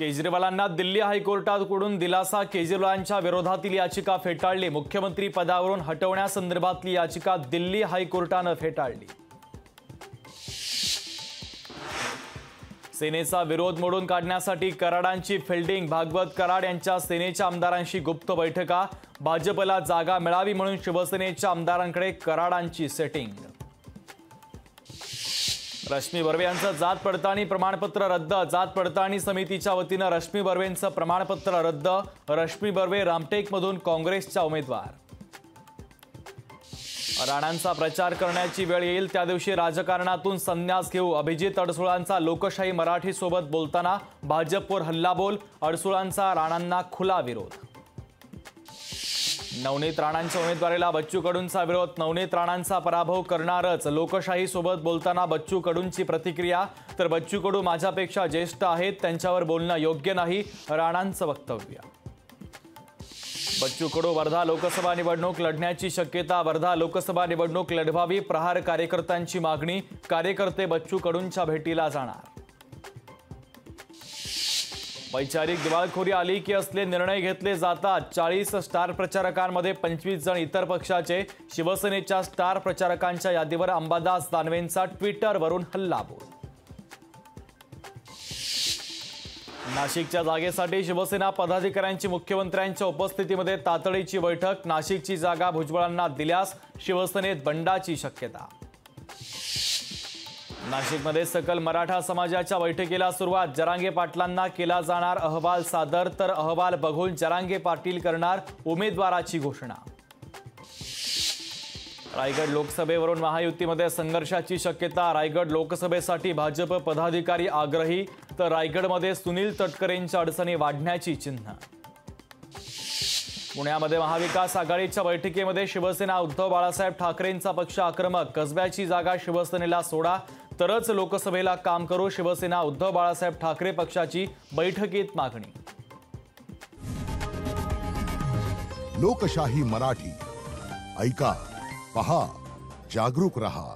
केजरीवालांना दिल्ली हायकोर्टाकडून दिलासा। केजरीवालांच्या विरोधातील याचिका फेटाळली। मुख्यमंत्री पदावरून हटवण्यासंदर्भातली याचिका दिल्ली हायकोर्टाने फेटाळली। सेनेचा विरोध मोडून काढण्यासाठी कराडांची फिल्डिंग। भागवत कराड यांच्या सेनेच्या आमदारांशी गुप्त बैठका। भाजपला जागा मिळावी म्हणून शिवसेनेच्या आमदारांकडे कराडांची सेटिंग। रश्मी बर्वे यांचं जात पडताळणी प्रमाणपत्र रद्द। जात पडताळणी समितीच्या वतीनं रश्मी बर्वेंचं प्रमाणपत्र रद्द। रश्मी बर्वे रामटेकमधून काँग्रेसच्या उमेदवार। राणांचा प्रचार करण्याची वेळ येईल त्या दिवशी राजकारणातून संन्यास घेऊ। अभिजित अडसुळांचा लोकशाही मराठी सोबत बोलताना भाजपवर हल्लाबोल। अडसुळांचा राणांना खुला विरोध। नवनीत राणांच्या उमेदवारीला बच्चू कडूंचा विरोध। नवनीत राणांचा पराभव करणारच। लोकशाही सोबत बोलताना बच्चू कडूंची प्रतिक्रिया। तर बच्चू कडू माझ्यापेक्षा ज्येष्ठ आहेत, त्यांच्यावर बोलणं योग्य नाही, राणांचं वक्तव्य। बच्चू कडू वर्धा लोकसभा निवडणूक लढण्याची शक्यता। वर्धा लोकसभा निवडणूक लढवावी, प्रहार कार्यकर्त्यांची मागणी। कार्यकर्ते बच्चू कडूंच्या भेटीला जाणार। वैचारिक दिवाळखोरी आली की असले निर्णय घेतले जातात। 40 स्टार प्रचारकांमध्ये 25 जण इतर पक्षाचे। शिवसेनेच्या स्टार प्रचारकांच्या यादीवर अंबादास दानवेंचा ट्विटरवरून हल्लाबोल। नाशिकच्या जागेसाठी शिवसेना पदाधिकाऱ्यांची मुख्यमंत्र्यांच्या उपस्थितीमध्ये तातडीची बैठक। नाशिकची जागा भुजबळांना दिल्यास शिवसेनेत बंडाची शक्यता। नाशिकमध्ये सकल मराठा समाजाच्या बैठकीला सुरुवात। जरांगे पाटलांना केला जाणार अहवाल सादर, तर अहवाल बघून जरांगे पाटील करणार उमेदवाराची घोषणा। रायगड लोकसभेवरून महायुतीमध्ये संघर्षाची शक्यता। रायगड लोकसभेसाठी भाजप पदाधिकारी आग्रही, तर रायगडमध्ये सुनील तटकरेंच्या अडचणी वाढण्याची चिन्ह। पुण्यामध्ये महाविकास आघाडीच्या बैठकीमध्ये शिवसेना उद्धव बाळासाहेब ठाकरेंचा पक्ष आक्रमक। कसब्याची जागा शिवसेनेला सोडा तरच लोकसभेला काम करू। शिवसेना उद्धव बाळासाहेब ठाकरे पक्षाची बैठकीत मागणी। लोकशाही मराठी ऐका, पहा, जागरूक रहा।